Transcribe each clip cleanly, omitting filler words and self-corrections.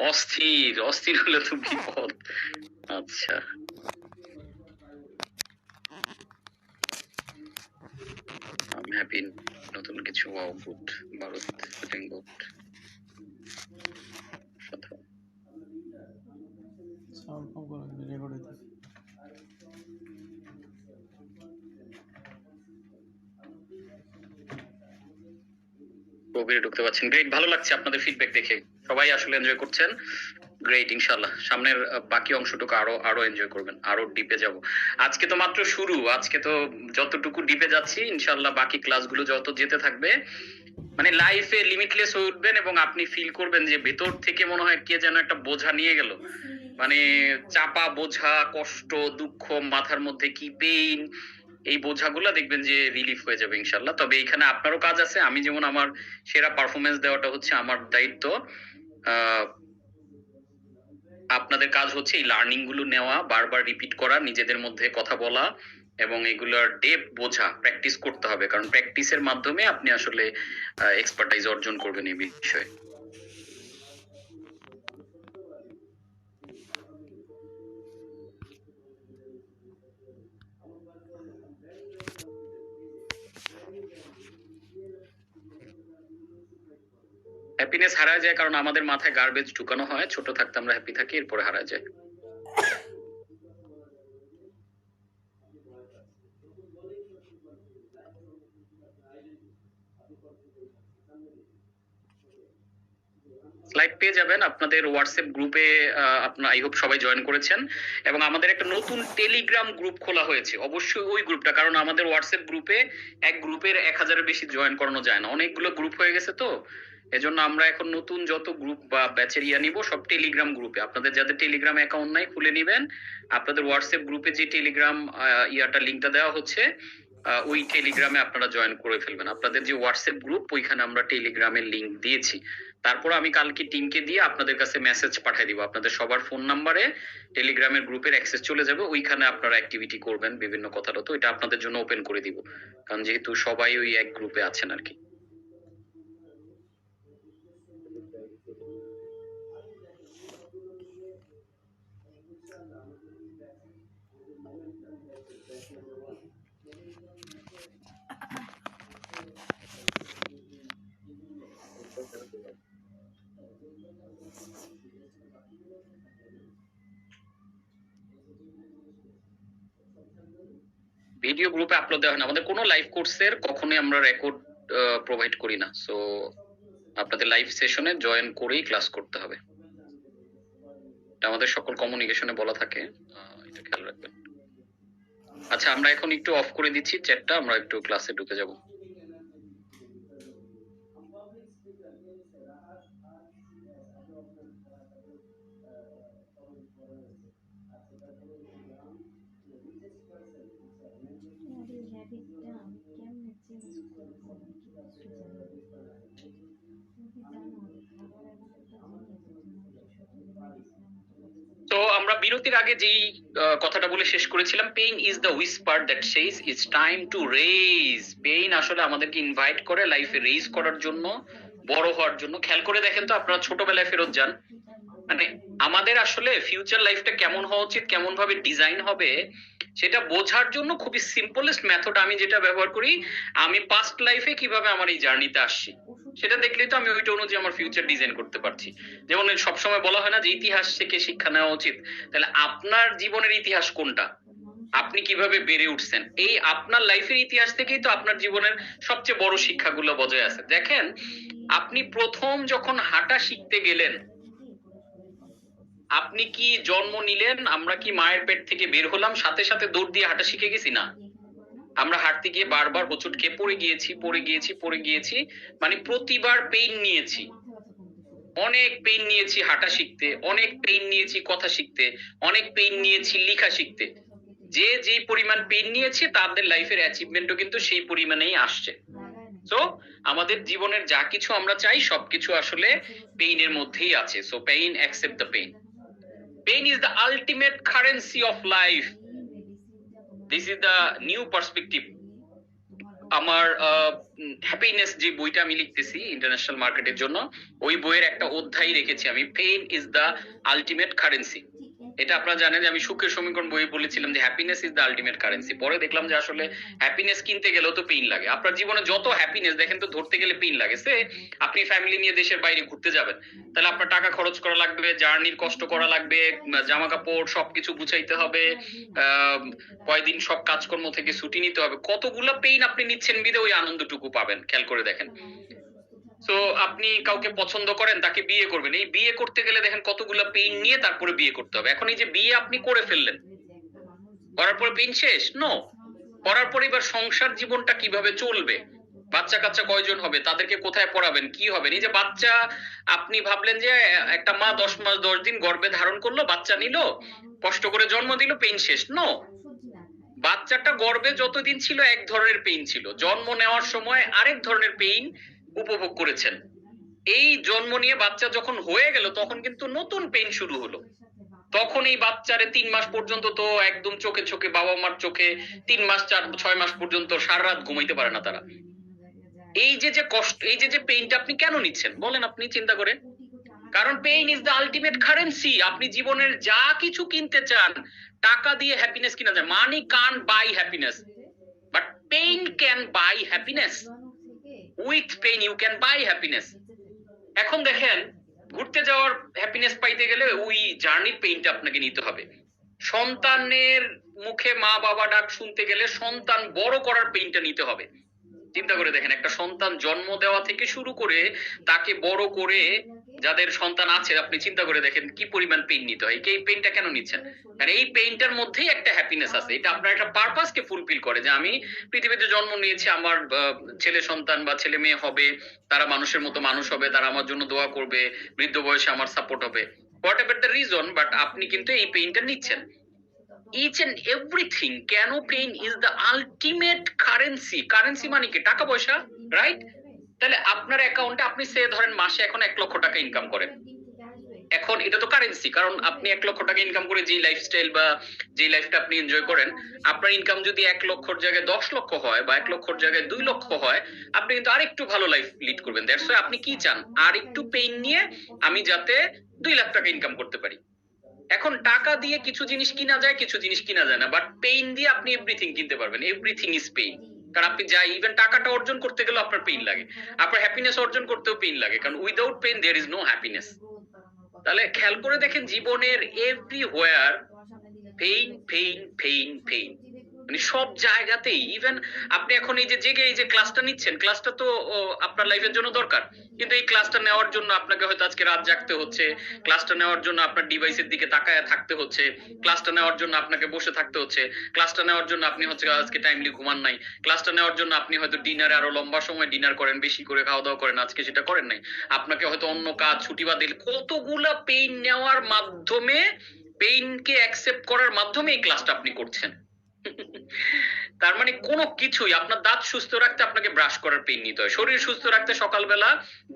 অস্থির অস্থির হলে তো বিপদ। আচ্ছা, আমি হ্যাপি। নতুন কিছু, wow, good. Bharat doing good. Sound কম করে রেকর্ড হইতেছে। গভীরে ঢুকতে পারছেন, গ্রেট, ভালো লাগছে আপনাদের ফিডব্যাক দেখে। সবাই আসলে এনজয় করছেন, গ্রেট। ইনশাল্লাহ সামনের বাকি অংশটুকু আরো আরো এনজয় করবেন, আরো ডিপে যাব। আজকে তো মাত্র শুরু, আজকে তো যতটুকু ডিপে যাচ্ছি, ইনশাল্লাহ বাকি ক্লাসগুলো যত যেতে থাকবে, মানে লাইফে লিমিটলেস হয়ে উঠবেন এবং আপনি ফিল করবেন যে ভেতর থেকে মনে হয় কে যেন একটা বোঝা নিয়ে গেল, মানে চাপা বোঝা, কষ্ট, দুঃখ, মাথার মধ্যে কি পেইন, এই বোঝাগুলো দেখবেন যে রিলিফ হয়ে যাবে ইনশাল্লাহ। তবে এখানে আপনারও কাজ আছে, আমি যেমন আমার সেরা পারফরমেন্স দেওয়াটা হচ্ছে আমার দায়িত্ব, আহ আপনাদের কাজ হচ্ছে এই লার্নিং গুলো নেওয়া, বারবার রিপিট করা, নিজেদের মধ্যে কথা বলা এবং এগুলোর ডেপ বোঝা, প্র্যাকটিস করতে হবে, কারণ প্র্যাকটিসের মাধ্যমে আপনি আসলে এক্সপার্টাইজ অর্জন করবেন এই বিষয়ে। হ্যাপিনেস হারায় যায় কারণ আমাদের মাথায় গার্বেজ ঢুকানো হয়, ছোট থাকতে আমরা হ্যাপি থাকি, এরপরে হারায় যায়। স্লাইড পেয়ে যাবেন আপনাদের হোয়াটসঅ্যাপ গ্রুপে। আপনার আই হোপ সবাই জয়েন করেছেন, এবং আমাদের একটা নতুন টেলিগ্রাম গ্রুপ খোলা হয়েছে, অবশ্যই ওই গ্রুপটা, কারণ আমাদের হোয়াটসঅ্যাপ গ্রুপে এক গ্রুপের 1000-এর বেশি জয়েন করানো যায় না, অনেকগুলো গ্রুপ হয়ে গেছে। তো এজন্য আমরা এখন নতুন যত গ্রুপ বা ব্যাচের নিব সব টেলিগ্রাম গ্রুপে। আপনাদের যাদের টেলিগ্রাম অ্যাকাউন্ট নাই খুলে নিবেন, আপনাদের হোয়াটসঅ্যাপ গ্রুপে যে টেলিগ্রাম লিঙ্কটা দেওয়া হচ্ছে, ওই টেলিগ্রামে আপনারা জয়েন করে ফেলবেন। আপনাদের যে হোয়াটসঅ্যাপ গ্রুপ, ওইখানে আমরা টেলিগ্রামের লিঙ্ক দিয়েছি। তারপর আমি কালকে টিমকে দিয়ে আপনাদের কাছে মেসেজ পাঠিয়ে দিব, আপনাদের সবার ফোন নাম্বারে টেলিগ্রামের গ্রুপের অ্যাক্সেস চলে যাবে, ওইখানে আপনারা অ্যাক্টিভিটি করবেন বিভিন্ন কথাটা, তো এটা আপনাদের জন্য ওপেন করে দিব, কারণ যেহেতু সবাই ওই এক গ্রুপে আছেন আর কি। ভিডিও গ্রুপে আপলোড দেওয়া হয় না, আমাদের কোনো লাইভ কোর্সের কখনোই আমরা রেকর্ড প্রোভাইড করি না। সো আপনাদের লাইভ সেশনে জয়েন করেই ক্লাস করতে হবে, এটা আমাদের সকল কমিউনিকেশনে বলা থাকে, এটা খেয়াল রাখবেন। আচ্ছা, আমরা এখন একটু অফ করে দিচ্ছি চ্যাটটা, আমরা একটু ক্লাসে ঢুকে যাব। তো আমরা বিরতির আগে যেই কথাটা বলে শেষ করেছিলাম, pain is the Whisper that সেইজ it's time to raise. Pain আসলে আমাদেরকে ইনভাইট করে লাইফে রেইজ করার জন্য, বড় হওয়ার জন্য। খেয়াল করে দেখেন তো, আপনারা ছোটবেলায় ফেরত যান, মানে আমাদের আসলে ফিউচার লাইফটা কেমন হওয়া উচিত, কেমন ভাবে ডিজাইন হবে, সেটা বোঝার জন্য খুবই সিম্পলেস্ট মেথড আমি যেটা ব্যবহার করি, আমি পাস্ট লাইফে কিভাবে আমার এই জার্নিতে আসছি সেটা দেখলেই তো আমি ওইটা অনুযায়ী আমার ফিউচার ডিজাইন করতে পারছি। যেমন সবসময় বলা হয় না যে ইতিহাস থেকে শিক্ষা নেওয়া উচিত, তাহলে আপনার জীবনের ইতিহাস কোনটা, আপনি কিভাবে বেড়ে উঠছেন, এই আপনার লাইফের ইতিহাস থেকেই তো আপনার জীবনের সবচেয়ে বড় শিক্ষাগুলো বজায় আছে। দেখেন, আপনি প্রথম যখন হাঁটা শিখতে গেলেন, আপনি কি জন্ম নিলেন, আমরা কি মায়ের পেট থেকে বের হলাম সাথে সাথে দৌড় দিয়ে হাঁটা শিখে গেছি? না, আমরা হাঁটতে গিয়ে বারবার হোঁচট খেয়ে পড়ে গিয়েছি, মানে প্রতিবার পেইন নিয়েছি, অনেক পেইন নিয়েছি হাঁটা শিখতে, অনেক পেইন নিয়েছি কথা শিখতে, অনেক পেইন নিয়েছি লেখা শিখতে। যে যেই পরিমাণ পেইন নিয়েছে তাদের লাইফের অ্যাচিভমেন্টও কিন্তু সেই পরিমাণেই আসছে। সো আমাদের জীবনের যা কিছু আমরা চাই সবকিছু আসলে পেইনের মধ্যেই আছে। So pain, accept the pain. Pain is the ultimate currency of life. This is the new perspective. আমার হ্যাপিনেস যে বইটা আমি লিখতেছি ইন্টারন্যাশনাল মার্কেটের জন্য, ওই বইয়ের একটা অধ্যায় রেখেছি আমি, pain is the ultimate currency. এটা আপনারা জানেন যে আমি সুখের সমীকরণ বই বলেছিলাম যে happiness is the ultimate currency. পরে দেখলাম যে আসলে হ্যাপিনেস কিনতে গেলেও তো পেইন লাগে। আপনার জীবনে যত হ্যাপিনেস দেখেন তো ধরতে গেলে পেইন লাগে। সে আপনি ফ্যামিলি নিয়ে দেশের বাইরে ঘুরতে যাবেন, তাহলে আপনার টাকা খরচ করা লাগবে, জার্নির কষ্ট করা লাগবে, জামা কাপড় সবকিছু গুছাইতে হবে, আহ কয়দিন সব কাজকর্ম থেকে ছুটি নিতে হবে, কতগুলো পেইন আপনি নিচ্ছেন বিধে ওই আনন্দটুকু পাবেন। খেয়াল করে দেখেন। তো আপনি কাউকে পছন্দ করেন, তাকে বিয়ে করবেন, এই বিয়ে করতে গেলে দেখেন কতগুলো পেইন নিয়ে তারপরে বিয়ে করতে হবে। এখন এই যে বিয়ে আপনি করে ফেললেন, করার পরে পেইন শেষ? নো। করার পরে এবার সংসার জীবনটা কিভাবে চলবে, বাচ্চা কাচ্চা কয়জন হবে, তাদেরকে কোথায় পড়াবেন, কি হবে। এই যে বাচ্চা, আপনি ভাবলেন যে একটা মা 10 মাস 10 দিন গর্ভে ধারণ করলো, বাচ্চা নিল, কষ্ট করে জন্ম দিল, পেইন শেষ? নো। বাচ্চাটা গর্ভে যতদিন ছিল এক ধরনের পেইন ছিল, জন্ম নেওয়ার সময় আরেক ধরনের পেইন উপভোগ করেছেন। এই জন্ম নিয়ে বাচ্চা যখন হয়ে গেল তখন কিন্তু নতুন পেইন শুরু হলো। তখন এই বাচ্চারে 3 মাস পর্যন্ত তো একদম চোখে চোখে, বাবা মার চোখে 3 মাস 4 6 মাস পর্যন্ত সারা রাত ঘুমাইতে পারে না তারা। এই যে যে কষ্ট, এই যে যে পেইনটা আপনি কেন নিচ্ছেন বলেন, আপনি চিন্তা করে। কারণ pain is the ultimate currency. আপনি জীবনের যা কিছু কিনতে চান, টাকা দিয়ে হ্যাপিনেস কিনা যায়। Money can buy happiness, but pain can buy happiness. With pain you can buy happiness. এখন দেখেন, ঘুরতে যাওয়ার হ্যাপিনেস পাইতে গেলে ওই জার্নির পেইনটা আপনাকে নিতে হবে। সন্তানের মুখে মা বাবা ডাক শুনতে গেলে সন্তান বড় করার পেইনটা নিতে হবে। চিন্তা করে দেখেন, একটা সন্তান জন্ম দেওয়া থেকে শুরু করে তাকে বড় করে, যাদের সন্তান আছে আপনি চিন্তা করে দেখেন কি পরিমাণ পেইন নিতে হয়। এই পেইনটা কেন নিচ্ছেন? কারণ এই পেইনটার মধ্যেই একটা হ্যাপিনেস আছে। এটা আপনার একটা পারপাসকে ফুলফিল করে যে আমি পৃথিবীতে জন্ম নিয়েছি, আমার ছেলে সন্তান বা ছেলে মেয়ে হবে, তারা মানুষের মতো মানুষ হবে, তারা আমার জন্য দোয়া করবে, বৃদ্ধ বয়সে আমার সাপোর্ট হবে, whatever the reason, but আপনি কিন্তু এই পেইনটা নিচ্ছেন। Each and everything. কেন? Pain is the ultimate currency. Currency মানে কি? টাকা পয়সা, রাইট? তাহলে আপনার অ্যাকাউন্টে আপনি সে ধরেন মাসে এখন 1 লক্ষ টাকা ইনকাম করেন। এখন এটা তো কারেন্সি, কারণ আপনি 1 লক্ষ টাকা ইনকাম করে যে লাইফস্টাইল বা যে লাইফটা আপনি এনজয় করেন, আপনার ইনকাম যদি 1 লক্ষর জায়গায় 10 লক্ষ হয় বা 1 লক্ষর জায়গায় 2 লক্ষ হয়, আপনি কিন্তু আরেকটু ভালো লাইফ লিড করবেন। দ্যাটস ওয়াই আপনি কি চান? আর একটু পেইন নিয়ে আমি যাতে 2 লাখ টাকা ইনকাম করতে পারি। এখন টাকা দিয়ে কিছু জিনিস কিনা যায়, কিছু জিনিস কিনা যায় না, বাট পেইন দিয়ে আপনি এভরিথিং কিনতে পারবেন। Everything is pain. কারণ আপনি যাই, ইভেন টাকাটা অর্জন করতে গেলেও আপনার পেইন লাগে, আপনার হ্যাপিনেস অর্জন করতেও পেইন লাগে, কারণ without pain there is no happiness. তাহলে খেয়াল করে দেখেন, জীবনের everywhere pain pain pain pain, মানে সব জায়গাতেই। ইভেন আপনি এখন এই যে জেগে এই যে ক্লাসটা নিচ্ছেন, ক্লাসটা তো আপনার লাইফের জন্য দরকার, কিন্তু এই ক্লাসটা নেওয়ার জন্য আপনাকে হয়তো আজকে রাত জাগতে হচ্ছে, ক্লাসটা নেওয়ার জন্য আপনার ডিভাইসের দিকে তাকায় থাকতে হচ্ছে, ক্লাসটা নেওয়ার জন্য আপনাকে বসে থাকতে হচ্ছে, ক্লাসটা নেওয়ার জন্য আপনি হচ্ছে আজকে টাইমলি ঘুমান নাই, ক্লাসটা নেওয়ার জন্য আপনি হয়তো ডিনারে আরো লম্বা সময় ডিনার করেন, বেশি করে খাওয়া দাওয়া করেন, আজকে সেটা করেন নাই, আপনাকে হয়তো অন্য কাজ ছুটি বা দিল। কতগুলা পেইন নেওয়ার মাধ্যমে, পেইনকে অ্যাকসেপ্ট করার মাধ্যমে এই ক্লাসটা আপনি করছেন। তার মানে কোনো কিছুই, আপনার দাঁত সুস্থ রাখতে আপনাকে ব্রাশ করার পেইন নিতে হয়, শরীর সুস্থ রাখতে সকালবেলা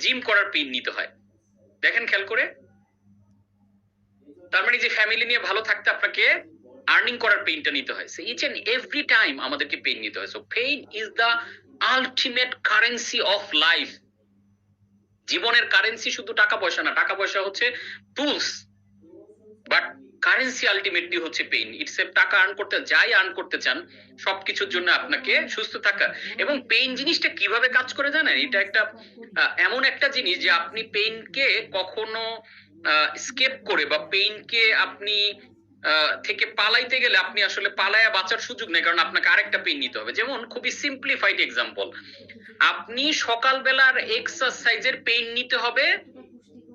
জিম করার পেইন নিতে হয়। দেখেন খেয়াল করে। তার মানে যে ফ্যামিলি নিয়ে ভালো থাকতে আপনাকে আর্নিং করার পেইনটা নিতে হয়। So each and every time আমাদেরকে পেইন নিতে হয়। So pain is the ultimate currency of life. জীবনের কারেন্সি শুধু টাকা পয়সা না, টাকা পয়সা হচ্ছে টুলস, বাট কারেন্সি আলটিমেটলি হচ্ছে পেইন। ইটস এ টাকা আর্ন করতে, যাই আর্ন করতে চান, সবকিছুর জন্য আপনাকে সুস্থ থাকা। এবং পেইন জিনিসটা কিভাবে কাজ করে জানেন? এটা একটা এমন একটা জিনিস যে আপনি পেইনকে কখনো স্কেপ করে বা পেইনকে আপনি থেকে পালাইতে গেলে আপনি আসলে পালায়া বাঁচার সুযোগ নেই, কারণ আপনাকে আরেকটা পেইন নিতে হবে। যেমন খুবই সিম্পলিফাইড এক্সাম্পল, আপনি সকালবেলার এক্সারসাইজের পেইন নিতে হবে,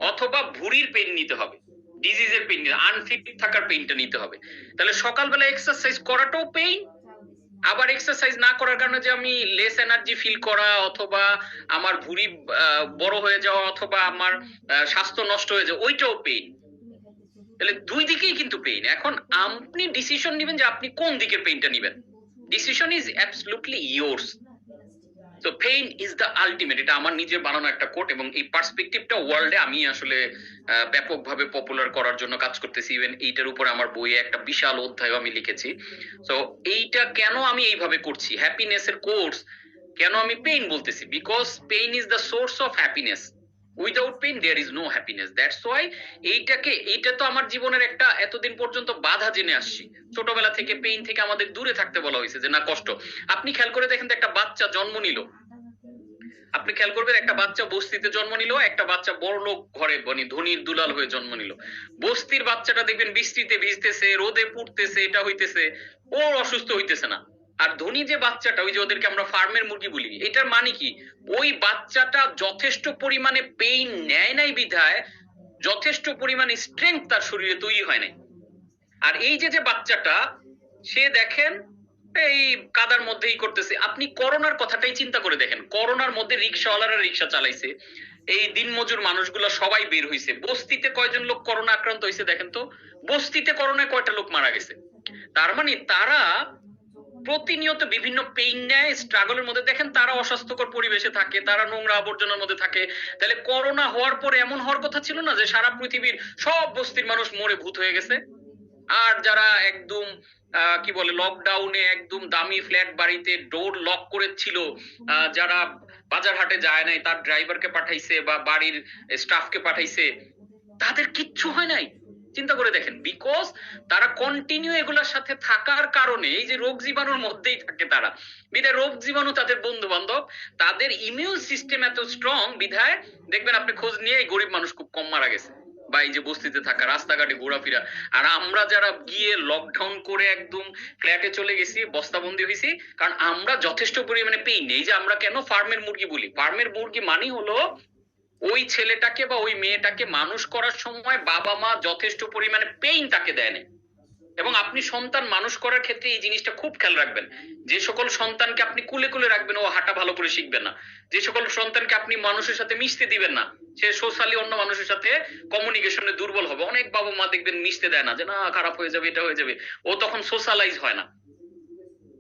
অথবা ভুঁড়ির পেইন নিতে হবে, ডিজিজের পেইন, আনফিট থাকার পেইনটা নিতে হবে। তাহলে সকালবেলা এক্সারসাইজ করাটাও পেইন, আবার এক্সারসাইজ না করার কারণে যে আমি লেস এনার্জি ফিল করা, অথবা আমার ভুঁড়ি বড় হয়ে যাওয়া, অথবা আমার স্বাস্থ্য নষ্ট হয়ে যাওয়া, ওইটাও পেইন। তাহলে দুই দিকেই কিন্তু পেইন। এখন আপনি ডিসিশন নেবেন যে আপনি কোন দিকের পেইনটা নেবেন। Decision is absolutely yours. তো পেইন ইজ দ্য আলটিমেট, এটা আমার নিজের বানানো একটা কোট, এবং এই পার্সপেক্টিভটা ওয়ার্ল্ডে আমি আসলে ব্যাপকভাবে পপুলার করার জন্য কাজ করতেছি। ইভেন এইটার উপর আমার বইয়ে একটা বিশাল অধ্যায় আমি লিখেছি। তো এইটা কেন আমি এইভাবে করছি, হ্যাপিনেসের কোর্স, কেন আমি পেইন বলতেছি? Because pain is the source of happiness. Without pain there is no happiness. That's why এইটা তো আমার জীবনের একটা এতদিন পর্যন্ত বাধা জেনে আসছি। ছোটবেলা থেকে পেইন থেকে আমাদের দূরে থাকতে বলা হয়েছে যে না কষ্ট। আপনি খেয়াল করে দেখেন তো, একটা বাচ্চা জন্ম নিল, আপনি খেয়াল করবেন একটা বাচ্চা বস্তিতে জন্ম নিল, একটা বাচ্চা বড় লোক ঘরে মানে ধনীর দুলাল হয়ে জন্ম নিল। বস্তির বাচ্চাটা দেখবেন বৃষ্টিতে ভিজতেছে, রোদে পুড়তেছে, এটা হইতেছে, ও অসুস্থ হইতেছে না। আর ধনী যে বাচ্চাটা, ওই যে ওদেরকে আমরা ফার্মের মুরগি বলি, এটার মানে কি? ওই বাচ্চাটা যথেষ্ট পরিমাণে পেইন নেয় নাই বিধায় যথেষ্ট পরিমাণে স্ট্রেংথ তার শরীরে তৈরি হয় নাই। আর এই যে যে বাচ্চাটা, সে দেখেন এই কাদার মধ্যেই করতেছে। আপনি করোনার কথাটাই চিন্তা করে দেখেন, করোনার মধ্যে রিক্সাওয়ালারা রিক্সা চালাইছে, এই দিনমজুর মানুষগুলো সবাই বের হইছে। বস্তিতে কয়জন লোক করোনা আক্রান্ত হয়েছে দেখেন তো, বস্তিতে করোনায় কয়টা লোক মারা গেছে। তার মানে তারা প্রতিনিয়ত বিভিন্ন পেইন নেয়, স্ট্রাগলের মধ্যে। দেখেন তারা অস্বাস্থ্যকর পরিবেশে থাকে, তারা নোংরা আবর্জনার মধ্যে থাকে। তাহলে করোনা হওয়ার পরে এমন হওয়ার কথা ছিল না যে সারা পৃথিবীর সব বস্তির মানুষ মরে ভূত হয়ে গেছে। আর যারা একদম কি বলে লকডাউনে একদম দামি ফ্ল্যাট বাড়িতে ডোর লক করেছিল, যারা বাজার হাটে যায় নাই, তার ড্রাইভারকে পাঠাইছে বা বাড়ির স্টাফকে পাঠাইছে, তাদের কিচ্ছু হয় নাই। চিন্তা করে দেখেন, বিকজ তারা কন্টিনিউ এগুলোর সাথে থাকার কারণে, এই যে রোগ জীবাণুর মধ্যেই থাকে তারা, বিধায় রোগ জীবাণু তাদের বন্ধু বান্ধব, তাদের ইমিউন সিস্টেম এত স্ট্রং বিধায় দেখবেন আপনি খোঁজ নিয়ে এই গরিব মানুষ খুব কম মারা গেছে, বা এই যে বস্তিতে থাকা, রাস্তাঘাটে ঘোরাফেরা। আর আমরা যারা গিয়ে লকডাউন করে একদম ফ্ল্যাটে চলে গেছি, বস্তাবন্দি হয়েছি, কারণ আমরা যথেষ্ট পরিমাণে পেইন নেই। যে আমরা কেন ফার্মের মুরগি বলি, ফার্মের মুরগি মানে হলো ওই ছেলেটাকে বা ওই মেয়েটাকে মানুষ করার সময় বাবা মা যথেষ্ট পরিমাণে পেইন তাকে দেয় না। এবং আপনি সন্তান মানুষ করার ক্ষেত্রে এই জিনিসটা খুব খেয়াল রাখবেন। যে সকল সন্তানকে আপনি কুলে কুলে রাখবেন, ও হাঁটা ভালো করে শিখবে না। যে সকল সন্তানকে আপনি মানুষের সাথে মিশতে দিবেন না, সে সোশ্যালি অন্য মানুষের সাথে কমিউনিকেশনে দুর্বল হবে। অনেক বাবা মা দেখবেন মিশতে দেয় না, যে না খারাপ হয়ে যাবে, এটা হয়ে যাবে, ও তখন সোশ্যালাইজ হয় না।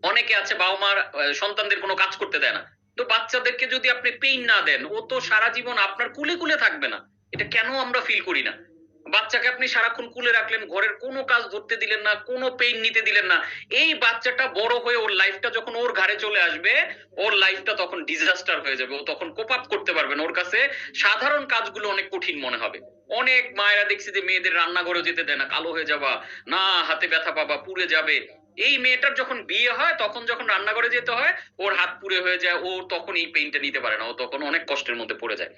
অনেকে আছে বাবা মার সন্তানদের কোনো কাজ করতে দেয় না। তো বাচ্চাদেরকে যদি আপনি পেইন না দেন, ও তো সারা জীবন আপনার কুলে কুলে থাকবে না। এটা কেন আমরা ফিল করি না? বাচ্চাকে আপনি সারাক্ষণ কুলে রাখলেন, ঘরের কোনো কাজ ধরতে দিলেন না, কোনো পেইন নিতে দিলেন না। এই বাচ্চাটা বড় হয়ে ওর লাইফটা যখন ওর ঘাড়ে চলে আসবে, ওর লাইফটা তখন ডিজাস্টার হয়ে যাবে। ও তখন কোপ আপ করতে পারবে না, ওর কাছে সাধারণ কাজগুলো অনেক কঠিন মনে হবে। অনেক মায়েরা দেখছি যে মেয়েদের রান্নাঘরে যেতে দেয় না, কালো হয়ে যাবা, না হাতে ব্যথা পাবা, পুড়ে যাবে। এই মেয়েটার যখন বিয়ে হয়, তখন যখন রান্নাঘরে যেতে হয়, ওর হাত পুড়ে হয়ে যায়, ও তখন এই পেইনটা নিতে পারে না, ও তখন অনেক কষ্টের মধ্যে পড়ে যায়।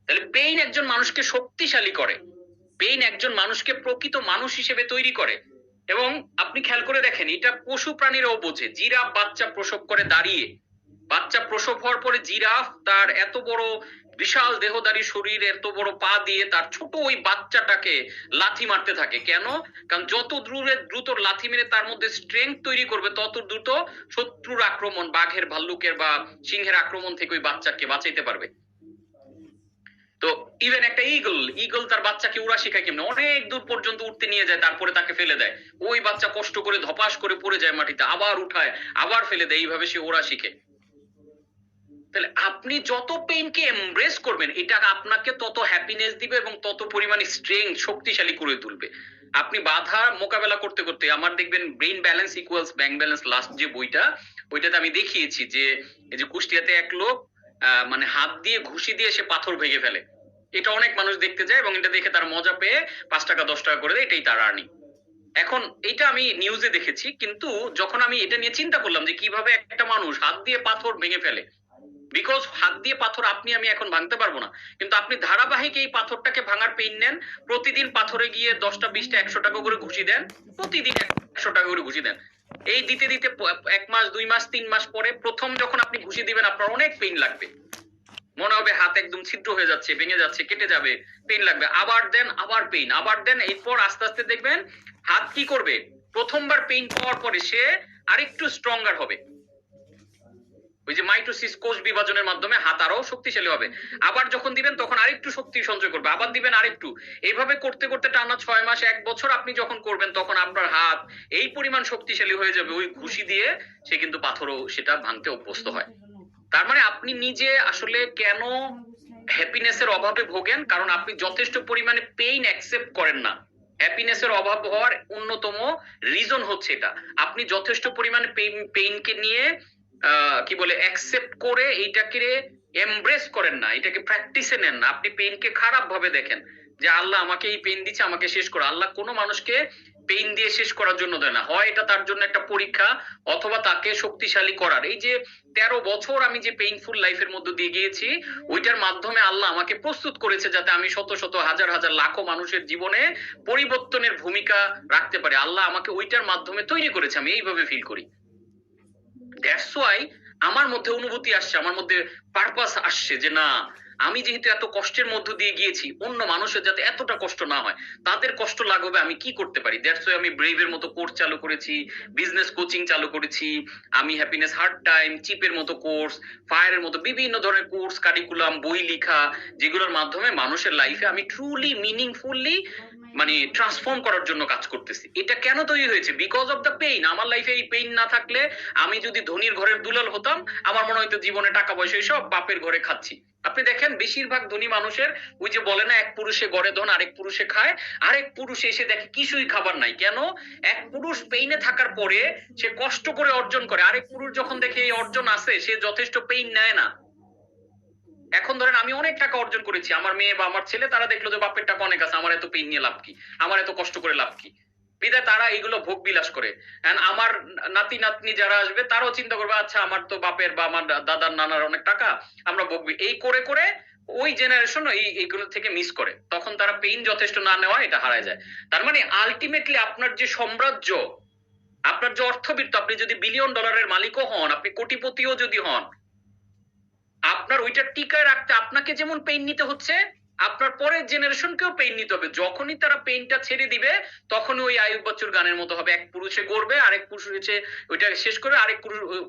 তাহলে পেইন একজন মানুষকে শক্তিশালী করে, পেইন একজন মানুষকে প্রকৃত মানুষ হিসেবে তৈরি করে। এবং আপনি খেয়াল করে দেখেন, এটা পশু প্রাণীরাও বোঝে। জিরাফ বাচ্চা প্রসব করে দাঁড়িয়ে, বাচ্চা প্রসব হওয়ার পরে জিরাফ তার এত বড় বিশাল দেহধারী শরীর, এত বড় পা দিয়ে তার ছোট ওই বাচ্চাটাকে লাথি মারতে থাকে। কেন? কারণ যত দ্রুত লাথি মেরে তার মধ্যে স্ট্রেংথ তৈরি করবে, তত দ্রুত শত্রুর আক্রমণ, বাঘের, ভাল্লুকের বা সিংহের আক্রমণ থেকে ওই বাচ্চাকে বাঁচাইতে পারবে। তো ইভেন একটা ঈগল তার বাচ্চাকে উড়া শেখায় কেমনে, অনেক দূর পর্যন্ত উঠতে নিয়ে যায়, তারপরে তাকে ফেলে দেয়। ওই বাচ্চা কষ্ট করে ধপাস করে পড়ে যায় মাটিতে, আবার উঠায়, আবার ফেলে দেয়, এইভাবে সে ওড়া শিখে। তাহলে আপনি যত পেইনকে এমব্রেস করবেন, এটা আপনাকে তত হ্যাপিনেস দিবে এবং তত পরিমাণে স্ট্রেংথ, শক্তিশালী করে তুলবে। আপনি বাধা মোকাবেলা করতে করতে, আমার দেখবেন brain balance equals bank balance, last যে বইটা, ওইটাতে আমি দেখিয়েছি যে এই যে কুষ্টিয়াতে এক লোক মানে হাত দিয়ে ঘুষি দিয়ে সে পাথর ভেঙে ফেলে। এটা অনেক মানুষ দেখতে যায় এবং এটা দেখে তার মজা পেয়ে 5 টাকা 10 টাকা করে দেয়, এটাই তার আর্নিং। এখন এটা আমি নিউজে দেখেছি, কিন্তু যখন আমি এটা নিয়ে চিন্তা করলাম যে কিভাবে একটা মানুষ হাত দিয়ে পাথর ভেঙে ফেলে, বিকজ হাত দিয়ে পাথর আপনি আমি এখন ভাঙতে পারবো না, কিন্তু আপনি ধারাবাহিক এই পাথরটাকে ভাঙার পেইন নেন। প্রতিদিন পাথরে গিয়ে 10টা 20টা 100 টাকা করে ঘুষি দেন, প্রতিদিন 100 টাকা করে ঘুষি দেন। এই দিতে দিতে 1 মাস 2 মাস 3 মাস পরে প্রথম যখন আপনি ঘুষি দিবেন, আপনার অনেক পেইন লাগবে, মনে হবে হাত একদম ছিদ্র হয়ে যাচ্ছে, ভেঙে যাচ্ছে, কেটে যাবে, পেইন লাগবে। আবার দেন, আবার পেইন, আবার দেন। এরপর আস্তে আস্তে দেখবেন হাত কি করবে, প্রথমবার পেইন পাওয়ার পরে সে আরেকটু স্ট্রঙ্গার হবে। ওই যে মাইটোসিস, কোষ বিভাজনের মাধ্যমে হাত আরো শক্তিশালী হবে। আবার যখন দিবেন তখন আরেকটু শক্তি সঞ্চয় করবে, আবার দিবেন আরেকটু। এইভাবে করতে করতে টানা 6 মাস 1 বছর আপনি যখন করবেন, তখন আপনার হাত এই পরিমাণ শক্তিশালী হয়ে যাবে, ওই ঘুষি দিয়ে সে কিন্তু পাথরও সেটা ভাঙতে অভ্যস্ত হয়। তার মানে আপনি নিজে আসলে কেন হ্যাপিনেসের অভাবে ভোগেন? কারণ আপনি যথেষ্ট পরিমাণে পেইন অ্যাকসেপ্ট করেন না। হ্যাপিনেসের অভাব হওয়ার অন্যতম রিজন হচ্ছে এটা, আপনি যথেষ্ট পরিমাণে পেইনকে নিয়ে কি বলে অ্যাকসেপ্ট করে এইটাকে এমব্রেস করেন না, এটাকে প্র্যাকটিসে নেন না, আপনি পেইনকে খারাপ ভাবে দেখেন যে আল্লাহ আমাকে এই পেইন দিচ্ছে, আমাকে শেষ করো। আল্লাহ কোনো মানুষকে পেইন দিয়ে শেষ করার জন্য দেয় না, হয় এটা তার জন্য একটা পরীক্ষা অথবা তাকে শক্তিশালী করার। এই যে 13 বছর আমি যে পেইনফুল লাইফের মধ্যে দিয়ে গিয়েছি, ওইটার মাধ্যমে আল্লাহ আমাকে প্রস্তুত করেছে যাতে আমি শত শত হাজার হাজার লাখো মানুষের জীবনে পরিবর্তনের ভূমিকা রাখতে পারি। আল্লাহ আমাকে ওইটার মাধ্যমে তৈরি করেছে, আমি এইভাবে ফিল করি। দ্যাটস ওয়াই আমার মধ্যে অনুভূতি আসছে, আমার মধ্যে পারপাস আসছে যে না, আমি যেহেতু এত কষ্টের মধ্য দিয়ে গিয়েছি, অন্য মানুষের যাতে এতটা কষ্ট না হয়, তাদের কষ্ট লাগবে, আমি কি করতে পারি। দ্যাটস ওয়াই আমি ব্রেভের মতো কোর্স চালু করেছি, বিজনেস কোচিং চালু করেছি, আমি হ্যাপিনেস হার্ড টাইম, চিপের মতো কোর্স, ফায়ারের মতো বিভিন্ন ধরনের কোর্স, কারিকুলাম, বই লেখা, যেগুলোর মাধ্যমে মানুষের লাইফে আমি ট্রুলি মিনিংফুলি মানে ট্রান্সফর্ম করার জন্য কাজ করতেছি। এটা কেন তৈরি হয়েছে? Because of the pain. আমার লাইফে এই পেইন না থাকলে, আমি যদি ধনীর ঘরের দুলাল হতাম, আমার মনে হয়তো জীবনে টাকা পয়সা সব বাপের ঘরে খাচ্ছি। আপনি দেখেন বেশিরভাগ ধনী মানুষের ওই যে বলে না, এক পুরুষে গড়ে ধন আরেক পুরুষে খায়, আরেক পুরুষ এসে দেখে কিছুই খাবার নাই। কেন? এক পুরুষ পেইনে থাকার পরে সে কষ্ট করে অর্জন করে, আরেক পুরুষ যখন দেখে এই অর্জন আছে, সে যথেষ্ট পেইন নেয় না। এখন ধরেন আমি অনেক টাকা অর্জন করেছি, আমার মেয়ে বা আমার ছেলে তারা দেখলো যে বাপের টাকা অনেক আছে, আমার এত পেইন নিয়ে লাভ কি, আমার এত কষ্ট করে লাভ কি, বিধায় তারা এগুলো ভোগ বিলাস করে। আমার নাতি নাতনি যারা আসবে তারাও চিন্তা করবে, আচ্ছা আমার তো বাপের বা আমার দাদার নানার অনেক টাকা, আমরা ভোগবি। এই করে করে ওই জেনারেশন এইগুলো থেকে মিস করে, তখন তারা পেইন যথেষ্ট না নেওয়া এটা হারায় যায়। তার মানে আলটিমেটলি আপনার যে সাম্রাজ্য, আপনার যে অর্থবিত্ত, আপনি যদি বিলিয়ন ডলারের মালিকও হন, আপনি কোটিপতিও যদি হন, আপনার ওইটা টিকায় রাখতে আপনাকে যেমন পেইন নিতে হচ্ছে, আপনার পরের জেনারেশনকেও পেইন নিতে হবে। যখনই তারা পেইনটা ছেড়ে দিবে, তখনই ওই আয়ুব বচ্চুর গানের মতো হবে, এক পুরুষে গড়বে, আরেক পুরুষ এসে ওইটা শেষ করে, আরেক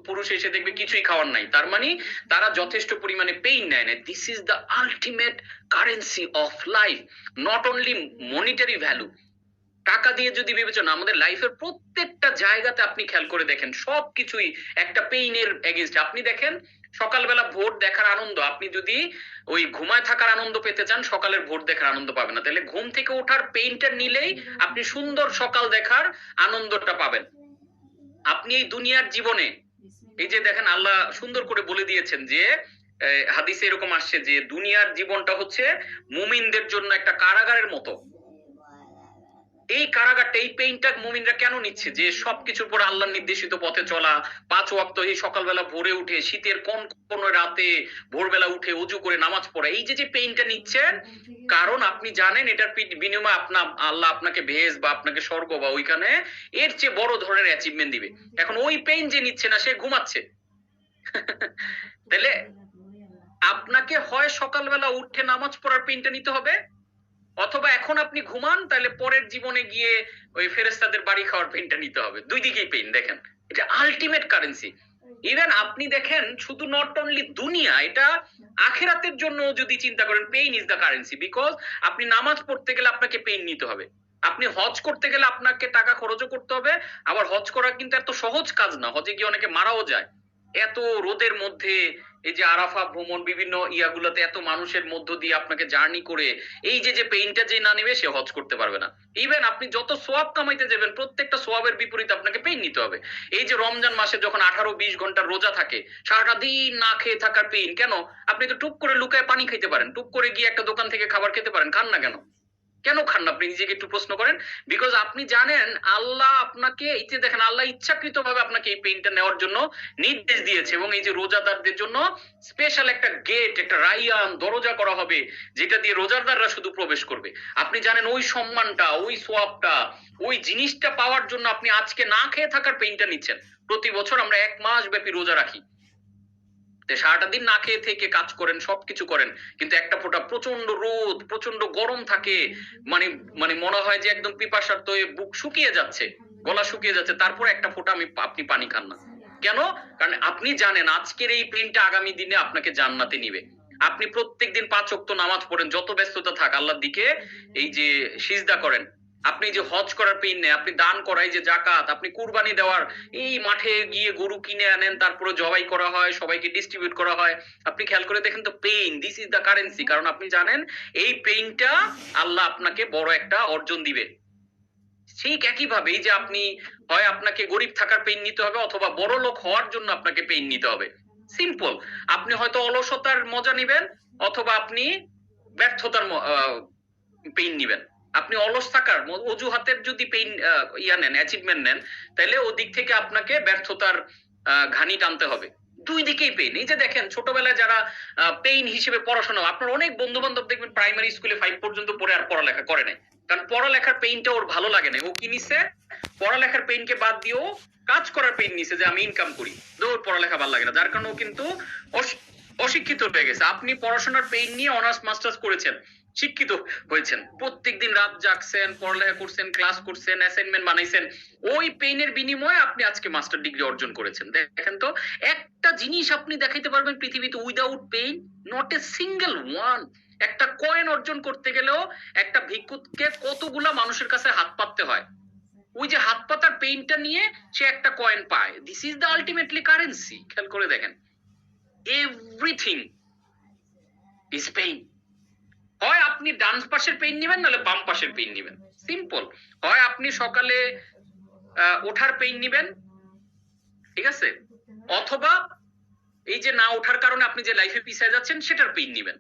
পুরুষ এসে দেখবে কিছুই খাওয়ার নাই। তার মানে তারা যথেষ্ট পরিমাণে পেইন নেয় না। This is the ultimate currency of life, not only monetary value. টাকা দিয়ে যদি বিবেচনা, আমাদের লাইফের প্রত্যেকটা জায়গাতে আপনি খেয়াল করে দেখেন, সবকিছুই একটা পেইনের এগেইনস্ট। আপনি দেখেন সকালবেলা ভোর দেখার আনন্দ, আপনি যদি ওই ঘুমায় থাকার আনন্দ পেতে চান, সকালের ভোর দেখার আনন্দ পাবেন না। তাহলে ঘুম থেকে ওঠার পেইনটা নিলেই আপনি সুন্দর সকাল দেখার আনন্দটা পাবেন। আপনি এই দুনিয়ার জীবনে, এই যে দেখেন আল্লাহ সুন্দর করে বলে দিয়েছেন যে হাদিসে এরকম আসছে যে দুনিয়ার জীবনটা হচ্ছে মুমিনদের জন্য একটা কারাগারের মতো। এই কারাগারটা, এই পেইনটা মুমিনরা কেন নিচ্ছে? যে সবকিছুর পর আল্লাহর নির্দেশিত পথে চলা, 5 ওয়াক্ত এই সকালবেলা ভোরে উঠে, শীতের কোন রাতে ভোরবেলা উঠে অজু করে নামাজ পড়া, এই যে পেইনটা নিচ্ছেন, কারণ আপনি জানেন এটার বিনিময়ে আল্লাহ আপনাকে ভেজ বা আপনাকে স্বর্গ বা ওইখানে এর চেয়ে বড় ধরনের অ্যাচিভমেন্ট দিবে। এখন ওই পেইন যে নিচ্ছে না, সে ঘুমাচ্ছে। তাহলে আপনাকে হয় সকালবেলা উঠে নামাজ পড়ার পেইনটা নিতে হবে, অথবা এখন আপনি ঘুমান, তাহলে পরের জীবনে গিয়ে ওই ফেরেশতাদের বাড়ি খাওয়ার পেইনটা নিতে হবে। দুই দিকেই পেইন। দেখেন এটা আলটিমেট কারেন্সি। ইভেন আপনি দেখেন শুধু নট অনলি দুনিয়া, এটা আখিরাতের জন্য যদি চিন্তা করেন, pain is the currency. Because আপনি নামাজ পড়তে গেলে আপনাকে পেইন নিতে হবে, আপনি হজ করতে গেলে আপনাকে টাকা খরচও করতে হবে। আবার হজ করা কিন্তু এত সহজ কাজ না, হজে গিয়ে অনেকে মারাও যায়। এত রোদের মধ্যে, এই যে আরাফা ভ্রমণ, বিভিন্ন ইয়াগুলোতে এত মানুষের মধ্য দিয়ে আপনাকে জার্নি করে, এই যে পেইনটা যে না নেবে সে হজ করতে পারবে না। ইভেন আপনি যত সোয়াব কামাইতে যাবেন, প্রত্যেকটা সোয়াবের বিপরীতে আপনাকে পেইন নিতে হবে। এই যে রমজান মাসে যখন 18-20 ঘন্টা রোজা থাকে, সারাটা দিন না খেয়ে থাকার পেইন কেন? আপনি তো টুক করে লুকায় পানি খেতে পারেন, টুক করে গিয়ে একটা দোকান থেকে খাবার খেতে পারেন, খান না কেন? কেন খান না? আপনি নিজেকে একটু প্রশ্ন করেন। বিকজ আপনি জানেন আল্লাহ আপনাকে, এই যে দেখেন আল্লাহ ইচ্ছাকৃত ভাবে আপনাকে এই পেইনটা নেওয়ার জন্য নির্দেশ দিয়েছে। এবং এই যে রোজাদারদের জন্য স্পেশাল একটা গেট, একটা রাইয়ান দরজা করা হবে, যেটা দিয়ে রোজাদাররা শুধু প্রবেশ করবে। আপনি জানেন ওই সম্মানটা, ওই সোয়াবটা, ওই জিনিসটা পাওয়ার জন্য আপনি আজকে না খেয়ে থাকার পেইনটা নিচ্ছেন। প্রতি বছর আমরা 1 মাস ব্যাপী রোজা রাখি, সারাটা দিন না খেয়ে থেকে কাজ করেন, সবকিছু করেন, কিন্তু একটা ফোঁটা, প্রচন্ড রোদ, প্রচন্ড গরম থাকে, মানে মানে মনে হয় যে একদম পিপাসার্ত হয়ে বুক শুকিয়ে যাচ্ছে, গলা শুকিয়ে যাচ্ছে, তারপর একটা ফোঁটা আপনি পানি খান না। কেন? কারণ আপনি জানেন আজকের এই পেইনটা আগামী দিনে আপনাকে জান্নাতে নিবে। আপনি প্রত্যেকদিন 5 ওয়াক্ত নামাজ পড়েন, যত ব্যস্ততা থাক আল্লাহর দিকে এই যে সিজদা করেন, আপনি যে হজ করার পেইন নেই, আপনি দান করাই যে জাকাত, আপনি কুরবানি দেওয়ার, এই মাঠে গিয়ে গরু কিনে আনেন, তারপরে জবাই করা হয়, সবাইকে ডিস্ট্রিবিউট করা হয়, আপনি খেয়াল করে দেখেন তো pain, this is the currency. কারণ আপনি জানেন এই পেইনটা আল্লাহ আপনাকে বড় একটা অর্জন দিবে। ঠিক একইভাবেই যে আপনি হয় আপনাকে গরিব থাকার পেইন নিতে হবে অথবা বড় লোক হওয়ার জন্য আপনাকে পেইন নিতে হবে। সিম্পল। আপনি হয়তো অলসতার মজা নিবেন অথবা আপনি ব্যর্থতার পেইন নিবেন। আপনি অলস থাকার অজুহাতের যদি পেইন নেন, অ্যাচিভমেন্ট নেন, তাহলে ওদিক থেকে আপনাকে ব্যর্থতার ঘানি টানতে হবে। দুই দিকেই পেইন। এই যে দেখেন ছোটবেলায় যারা পেইন হিসেবে পড়াশোনা, আপনার অনেক বন্ধু বান্ধব দেখবেন প্রাইমারি স্কুলে 5 পর্যন্ত পড়ে আর পড়ালেখা করে নাই। কারণ পড়ালেখার পেইনটা ওর ভালো লাগে না। ও কি নিছে? পড়ালেখার পেইনকে বাদ দিয়ে ও কাজ করার পেইন নিছে যে আমি ইনকাম করি। দৌড় পড়ালেখা ভালো লাগে না। যার কারণে ও কিন্তু অশিক্ষিত হয়ে গেছে। আপনি পড়াশোনার পেইন নিয়ে অনার্স মাস্টার্স করেছেন, শিক্ষিত হয়েছেন, প্রত্যেকদিন রাত জাগছেন, পড়ালেখা করছেন, ক্লাস করছেন, অ্যাসাইনমেন্ট বানাইছেন, ওই পেইনের বিনিময়ে আপনি আজকে মাস্টার ডিগ্রি অর্জন করেছেন। দেখেন তো, একটা জিনিস আপনি দেখাইতে পারবেন পৃথিবীতে without pain? Not a single one. একটা কয়েন অর্জন করতে গেলেও একটা ভিক্ষুককে কতগুলা মানুষের কাছে হাত পাততে হয়। ওই যে হাত পাতার পেইনটা নিয়ে সে একটা কয়েন পায়। This is the ultimately currency. খেয়াল করে দেখেন, এভরিথিং ইজ পেইন। হয় আপনি ডান পাশের পেইন নেবেন, নাহলে বাম পাশের পেইন নেবেন। সিম্পল। হয় আপনি সকালে ওঠার পেইন নেবেন, ঠিক আছে, অথবা এই যে না ওঠার কারণে আপনি যে লাইফে পিছিয়ে যাচ্ছেন সেটার পেইন নেবেন।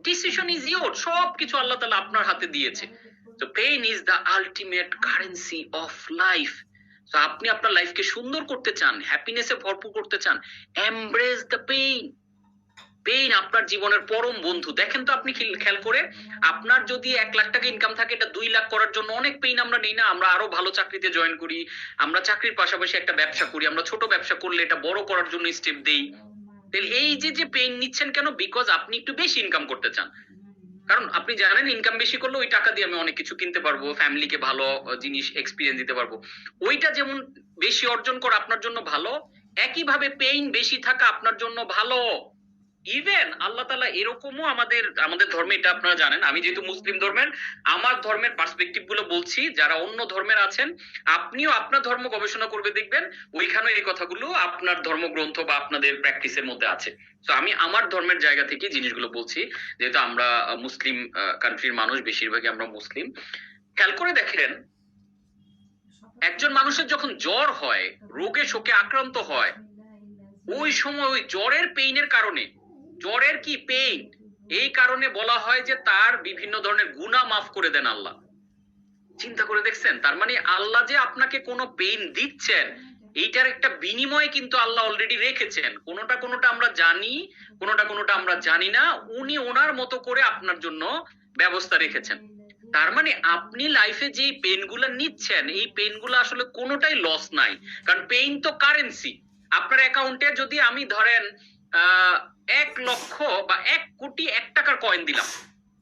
Decision is your. সবকিছু আল্লাহ তাআলা আপনার হাতে দিয়েছে। তো pain is the ultimate currency of life. তো আপনি আপনার লাইফকে সুন্দর করতে চান, হ্যাপিনেসে ভরপুর করতে চান, এমব্রেস দ্য পেইন। পেইন আপনার জীবনের পরম বন্ধু। দেখেন তো, আপনি খেয়াল করে, আপনার যদি 1 লাখ টাকা ইনকাম থাকে, এটা 2 লাখ করার জন্য অনেক পেইন আমরা নেই না? আমরা আরো ভালো চাকরিতে জয়েন করি, আমরা চাকরির পাশাপাশি একটা ব্যবসা করি, আমরা ছোট ব্যবসা করলে এটা বড় করার জন্য স্টেপ দেই। তাহলে এই যে পেইন নিচ্ছেন কেন? বিকজ আপনি একটু বেশি ইনকাম করতে চান। কারণ আপনি জানেন ইনকাম বেশি করলে ওই টাকা দিয়ে আমি অনেক কিছু কিনতে পারবো, ফ্যামিলিকে ভালো জিনিস এক্সপিরিয়েন্স দিতে পারবো। ওইটা যেমন বেশি অর্জন করা আপনার জন্য ভালো, একইভাবে পেইন বেশি থাকা আপনার জন্য ভালো। ইভেন আল্লাহ তাআলা এরকমও আমাদের ধর্মে, এটা আপনারা জানেন, আমি যেহেতু মুসলিম ধর্মের, আমার ধর্মের পার্সপেক্টিভ গুলো বলছি, যারা অন্য ধর্মের আছেন আপনিও আপনার ধর্ম গবেষণা করবে, দেখবেন ওইখানে এই কথাগুলো আপনার ধর্মগ্রন্থ বা আপনাদের প্র্যাকটিসের মধ্যে আছে। তো আমি আমার ধর্মের জায়গা থেকে জিনিসগুলো বলছি, যেহেতু আমরা মুসলিম কান্ট্রির মানুষ, বেশিরভাগই আমরা মুসলিম। খেয়াল করে দেখেন, একজন মানুষের যখন জ্বর হয়, রোগে শোকে আক্রান্ত হয়, ওই সময় ওই জ্বরের পেইনের কারণে, জ্বরের কি পেইন, এই কারণে বলা হয় যে তার বিভিন্ন ধরনের গুনাহ মাফ করে দেন আল্লাহ। চিন্তা করে দেখছেন? তার মানে আল্লাহ যে আপনাকে কোনো পেইন দিচ্ছেন, এইটার একটা বিনিময় কিন্তু আল্লাহ অলরেডি রেখেছেন। কোনোটা আমরা জানি, কোনোটা আমরা জানি না। উনি ওনার মতো করে আপনার জন্য ব্যবস্থা রেখেছেন। তার মানে আপনি লাইফে যে পেইন গুলা নিচ্ছেন, এই পেইন গুলা আসলে কোনোটাই লস নাই। কারণ পেইন তো কারেন্সি। আপনার অ্যাকাউন্টে যদি আমি ধরেন 1 লক্ষ বা 1 কোটি 1 টাকার কয়েন দিলাম,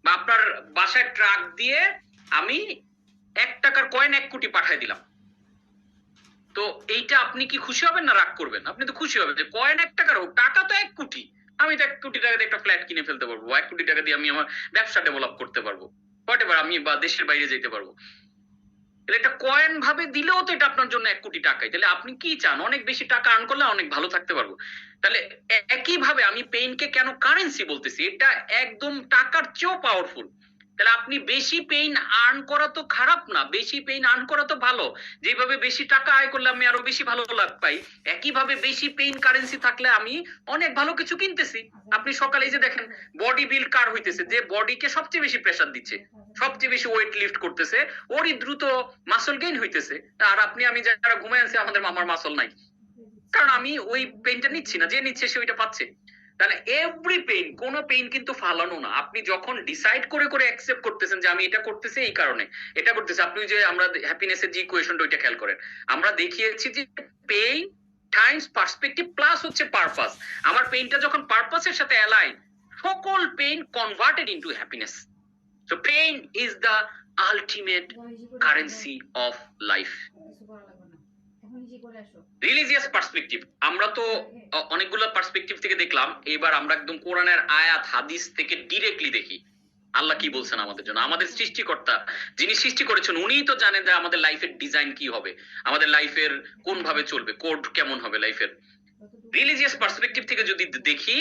বা আপনার বাসায় ট্রাক দিয়ে আমি 1 টাকার কয়েন 1 কোটি পাঠাই দিলাম, তো এইটা আপনি কি খুশি হবেন না রাগ করবেন? আপনি তো খুশি হবেন যে কয়েন 1 টাকার হোক, টাকা তো 1 কোটি। আমি তো 1 কোটি টাকা দিয়ে একটা ফ্ল্যাট কিনে ফেলতে পারবো, 1 কোটি টাকা দিয়ে আমি আমার ব্যবসা ডেভেলপ করতে পারবো, হোয়াটএভার, আমি বা দেশের বাইরে যেতে পারবো। তাহলে এটা কয়েন ভাবে দিলেও তো এটা আপনার জন্য 1 কোটি টাকাই। তাহলে আপনি কি চান? অনেক বেশি টাকা আর্ন করলে অনেক ভালো থাকতে পারবো। তাহলে একইভাবে আমি পেইনকে কেন কারেন্সি বলতেছি? এটা একদম টাকার চেয়েও পাওয়ারফুল। তাহলে আপনি বেশি পেইন আর্ন করা তো খারাপ না, বেশি পেইন আর্ন করা তো ভালো। যেভাবে বেশি টাকা আয় করলে আমি আরো বেশি ভালো লাভ পাই, একইভাবে বেশি পেইন কারেন্সি থাকলে আমি অনেক ভালো কিছু কিনতেছি। আপনি সকালে এই যে দেখেন, বডি বিল্ড কার হইতেছে, যে বডিকে সবচেয়ে বেশি প্রেসার দিচ্ছে, সবচেয়ে বেশি ওয়েট লিফট করতেছে, ওরই দ্রুত মাসল গেইন হইতেছে। আর আপনি আমি যারা ঘুমায় আছি, আমাদের মামার মাসল নাই, কারণ আমি ওই পেইনটা নিচ্ছি না, যে নিচ্ছে সে ওইটা পাচ্ছে। তাহলে এভরি পেইন, কোনো পেইন কিন্তু ফালানো না। আপনি যখন ডিসাইড করে অ্যাকসেপ্ট করতেছেন যে আমি এটা করতেছি এই কারণে, এটা করতেছি। আপনি যে আমরা হ্যাপিনেসের যে ইকুয়েশনটা, ওইটা খেয়াল করেন, আমরা দেখিয়েছি যে পেইন টাইমস পার্সপেক্টিভ প্লাস হচ্ছে পারপাস। আমার পেইনটা যখন পারপাসের সাথে অ্যালাইন, সকল pain converted into happiness. So pain is the ultimate currency of life. Religious perspective, আমরা তো অনেকগুলো পার্সপেক্টিভ থেকে দেখলাম। এবার আমরা একদম কোরআনের আয়াত হাদিস থেকে ডিরেক্টলি দেখি আল্লাহ কি বলছেন আমাদের জন্য। আমাদের সৃষ্টিকর্তা যিনি সৃষ্টি করেছেন, উনিই তো জানেন যে আমাদের লাইফের ডিজাইন কি হবে, আমাদের লাইফের কোন ভাবে চলবে, কোড কেমন হবে লাইফের। রিলিজিয়াস পার্সপেক্টিভ থেকে যদি দেখি,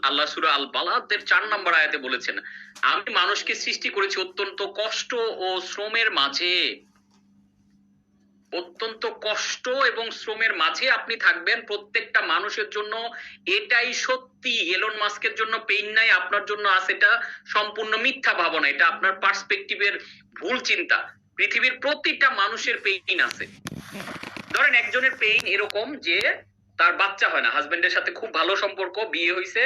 আল্লাহ সূরা আল বালাদের 4 নম্বর আয়াতে বলেছেন, আমি মানুষকে সৃষ্টি করেছি অত্যন্ত কষ্ট ও শ্রমের মাঝে। অত্যন্ত কষ্ট এবং শ্রমের মাঝে আপনি থাকবেন প্রত্যেকটা মানুষের জন্য। এটাই সত্যি। এলন মাস্কের জন্য পেইন নাই, আপনার জন্য আছে, এটা সম্পূর্ণ মিথ্যা ভাবনা, এটা আপনার পার্সপেক্টিভের ভুল চিন্তা। পৃথিবীর প্রতিটা মানুষের পেইন আছে। ধরেন একজনের পেইন এরকম যে তার বাচ্চা হয় না, হাজবেন্ডের সাথে খুব ভালো সম্পর্ক, বিয়ে হইছে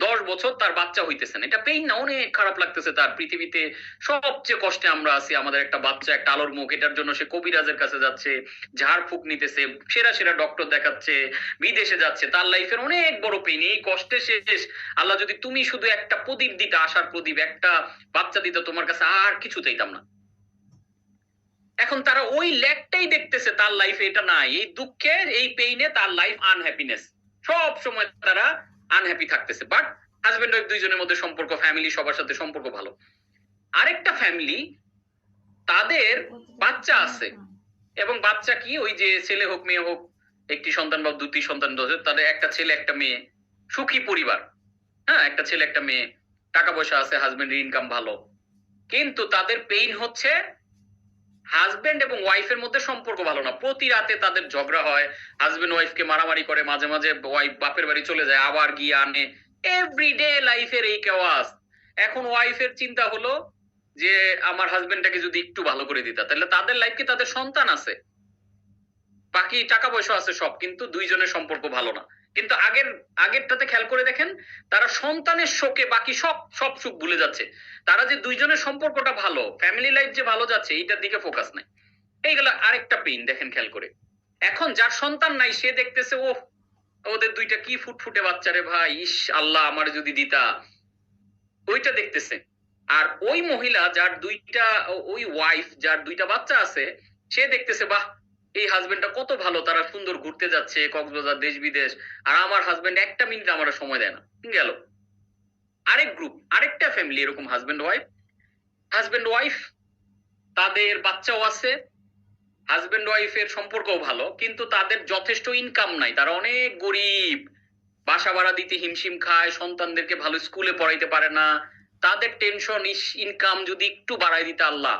10 বছর, তার বাচ্চা হইতেছে না, এটা পেইন না, অনেক খারাপ লাগতেছে তার। পৃথিবীতে সবচেয়ে কষ্টে আমরা আছি, আমাদের একটা বাচ্চা, একটা আলোর মুখ, এটার জন্য সে কবিরাজের কাছে যাচ্ছে, ঝাড় ফুক নিতেছে, সেরা সেরা ডক্টর দেখাচ্ছে, বিদেশে যাচ্ছে, তার লাইফের অনেক বড় পেইন। এই কষ্টে শেষ। আল্লাহ যদি তুমি শুধু একটা প্রদীপ দিতে, আশার প্রদীপ, একটা বাচ্চা দিতে, তোমার কাছে আর কিছু চাইতাম না। এখন তারা ওই ল্যাকটাই দেখতেছে, তার লাইফে এটা নাই, এই দুঃখের, এই পেইনে তার লাইফ আনহ্যাপিনেস, সব সময় তারা আনহ্যাপি থাকতেছে। বাট হাজবেন্ড ওয়াইফ দুইজনের মধ্যে সম্পর্ক, ফ্যামিলি সবার সাথে সম্পর্ক ভালো। আরেকটা ফ্যামিলি, তাদের বাচ্চা আছে, এবং বাচ্চা কি, ওই যে ছেলে হোক মেয়ে হোক, একটি সন্তান বা দুটি সন্তান, তাদের একটা ছেলে একটা মেয়ে, সুখী পরিবার। হ্যাঁ, একটা ছেলে একটা মেয়ে, টাকা পয়সা আছে, হাজবেন্ডের ইনকাম ভালো, কিন্তু তাদের পেইন হচ্ছে হাজবেন্ড এবং ওয়াইফের মধ্যে সম্পর্ক ভালো না। প্রতি রাতে তাদের ঝগড়া হয়, হাজবেন্ড ওয়াইফকে মারামারি করে, মাঝে মাঝে ওয়াইফ বাপের বাড়ি চলে যায়, আবার গিয়ে আনে, এভরিডে লাইফের এই কেওয়াস। এখন ওয়াইফের চিন্তা হলো যে আমার হাজবেন্ডটাকে যদি একটু ভালো করে দিতা, তাহলে তাদের লাইফকে, তাদের সন্তান আছে, বাকি টাকা পয়সা আছে সব, কিন্তু দুইজনের সম্পর্ক ভালো না। কিন্তু আগেরটাতে খেয়াল করে দেখেন, তারা সন্তানের শোকে বাকি সব সব সুখ ভুলে যাচ্ছে। তারা যে দুইজনের সম্পর্কটা ভালো, ফ্যামিলি লাইফ যে ভালো যাচ্ছে, এইটার দিকে ফোকাস নাই। এইগুলো আরেকটা পেইন, দেখেন খেয়াল করে। এখন যার সন্তান নাই সে দেখতেছে, ও ওদের দুইটা কি ফুটফুটে বাচ্চা রে ভাই, ইস আল্লাহ আমার যদি দিতা, ওইটা দেখতেছে। আর ওই মহিলা যার দুইটা, ওই ওয়াইফ যার দুইটা বাচ্চা আছে, সে দেখতেছে বাহ, এই হাজবেন্ডটা কত ভালো, তারা সুন্দর ঘুরতে যাচ্ছে কক্সবাজার, দেশ বিদেশ, আর আমার হাজবেন্ড একটা মিনিট আমার সময় দেয় না, গেল। আরেক গ্রুপ, আরেকটা ফ্যামিলি এরকম, হাজবেন্ড ওয়াইফ, তাদের বাচ্চাও আছে, হাজবেন্ড ওয়াইফের সম্পর্কও ভালো, কিন্তু তাদের যথেষ্ট ইনকাম নাই, তারা অনেক গরিব, বাসা ভাড়া দিতে হিমশিম খায়, সন্তানদেরকে ভালো স্কুলে পড়াইতে পারে না। তাদের টেনশন, ইনকাম যদি একটু বাড়াই দিতে আল্লাহ,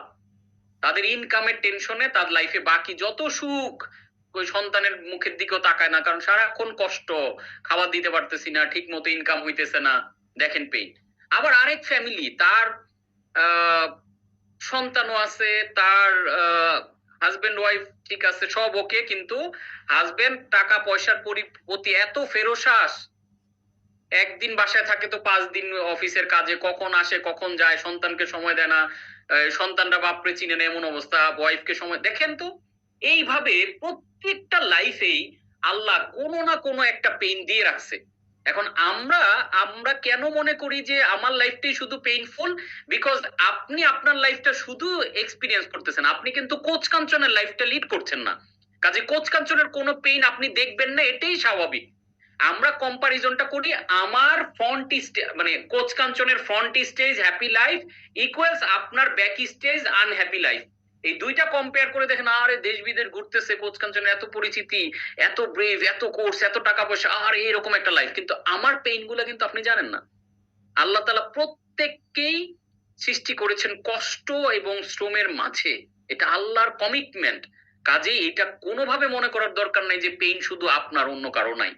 তাদের ইনকামের টেনশনে তার লাইফে বাকি যত সুখ, ওই সন্তানের মুখের দিকেও তাকায় না, কারণ সারাক্ষণ কষ্ট, খাবার দিতে পারতেছি না, ঠিক মতো ইনকাম হইতেছে না, দেখেন পেইন। আবার আরেক ফ্যামিলি, তার আহ সন্তানও আছে, তার হাজবেন্ড ওয়াইফ ঠিক আছে, সব ওকে, কিন্তু হাজবেন্ড টাকা পয়সার প্রতি এত ফেরোসাস, একদিন বাসায় থাকে তো 5 দিন অফিসের কাজে, কখন আসে কখন যায়, সন্তানকে সময় দেয় না, সন্তানরা বাপরে চিনে না, এমন অবস্থা, ওয়াইফকে সময়, দেখেন তো। এইভাবে প্রত্যেকটা লাইফেই আল্লাহ কোনো না কোনো একটা পেইন দিয়ে রাখছে। এখন আমরা আমরা কেন মনে করি যে আমার লাইফটাই শুধু পেইনফুল? বিকজ আপনি আপনার লাইফটা শুধু এক্সপিরিয়েন্স করতেছেন, আপনি কিন্তু কোচ কাঞ্চনের লাইফটা লিড করছেন না। কাজে কোচ কাঞ্চনের কোনো পেইন আপনি দেখবেন না, এটাই স্বাভাবিক। আমরা কম্পারিজনটা করি, আমার ফ্রন্ট মানে কোচ কাঞ্চনের front stage happy life equals আপনার ব্যাক স্টেজ আনহ্যাপি লাইফ। এই দুইটা কম্পেয়ার করে দেখেন, আরে দেশ বিদেশ ঘুরতেছে, কোচ কাঞ্চনের এত পরিচিতি, এত ব্রেভ, এত কোর্স, এত টাকা পয়সা, আর এরকম একটা লাইফ, কিন্তু আমার পেইন গুলা কিন্তু আপনি জানেন না। আল্লাহ তাআলা প্রত্যেককেই সৃষ্টি করেছেন কষ্ট এবং শ্রমের মাঝে, এটা আল্লাহর কমিটমেন্ট। কাজেই এটা কোনোভাবে মনে করার দরকার নাই যে পেইন শুধু আপনার, অন্য কারো নাই।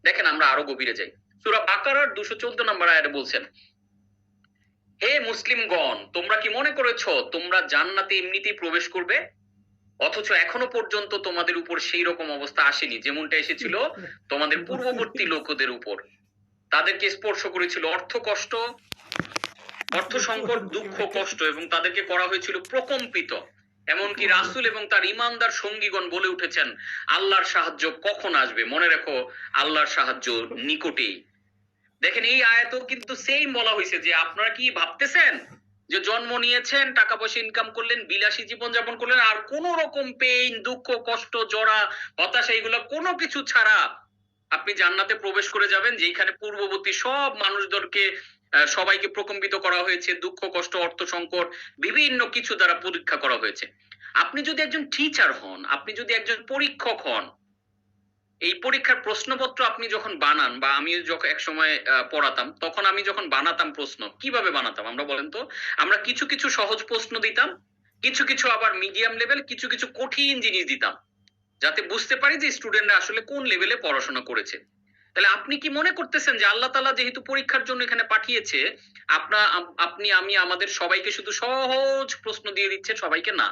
দেখেন আমরা আরো গভীরে যাই, সূরা বাকারার 214 নম্বর আয়াতে বলছেন, হে মুসলিমগণ, তোমরা কি মনে করেছো তোমরা জান্নাতে এমনিতেই প্রবেশ করবে, অথচ এখনো পর্যন্ত তোমাদের উপর সেই রকম অবস্থা আসেনি যেমনটা এসেছিল তোমাদের পূর্ববর্তী লোকদের উপর। তাদেরকে স্পর্শ করেছিল অর্থ কষ্ট, অর্থ সংকট, দুঃখ, কষ্ট, এবং তাদেরকে করা হয়েছিল প্রকম্পিত। এমনকি রাসূল এবং তার ঈমানদার সঙ্গীগণ বলে উঠেছেন, আল্লাহর সাহায্য কখন আসবে, মনে রেখো আল্লাহর সাহায্য নিকটেই। দেখেন এই আয়াতেও কিন্তু সেইম বলা হয়েছে যে আপনারা কি ভাবতেছেন যে জন্ম নিয়েছেন, টাকা পয়সা ইনকাম করলেন, বিলাসী জীবন যাপন করলেন, আর কোন রকম পেইন, দুঃখ, কষ্ট, জরা, হতাশা, এগুলো কোনো কিছু ছাড়া আপনি জান্নাতে প্রবেশ করে যাবেন, যেখানে পূর্ববর্তী সব মানুষদেরকে সবাইকে প্রকম্পিত করা হয়েছে, দুঃখ, কষ্ট, অর্থ সংকট, বিভিন্ন কিছু দ্বারা পরীক্ষা করা হয়েছে। আপনি যদি একজন টিচার হন, আপনি যদি একজন পরীক্ষক হন, এই পরীক্ষার প্রশ্নপত্র আপনি যখন বানান, বা আমি যখন এক সময় পড়াতাম, তখন আমি যখন বানাতাম প্রশ্ন, কিভাবে বানাতাম আমরা বলেন তো? আমরা কিছু কিছু সহজ প্রশ্ন দিতাম, কিছু কিছু আবার মিডিয়াম লেভেল, কিছু কিছু কঠিন জিনিস দিতাম। যাতে বুঝতে পারি যে স্টুডেন্টরা আসলে কোন লেভেলে পড়াশোনা করেছে। তাহলে আপনি কি মনে করতেছেন যে আল্লাহ তাআলা যেহেতু পরীক্ষার জন্য এখানে পাঠিয়েছে, আপনি আমি আমাদের সবাইকে শুধু সহজ প্রশ্ন দিয়ে দিচ্ছে, সবাইকে না?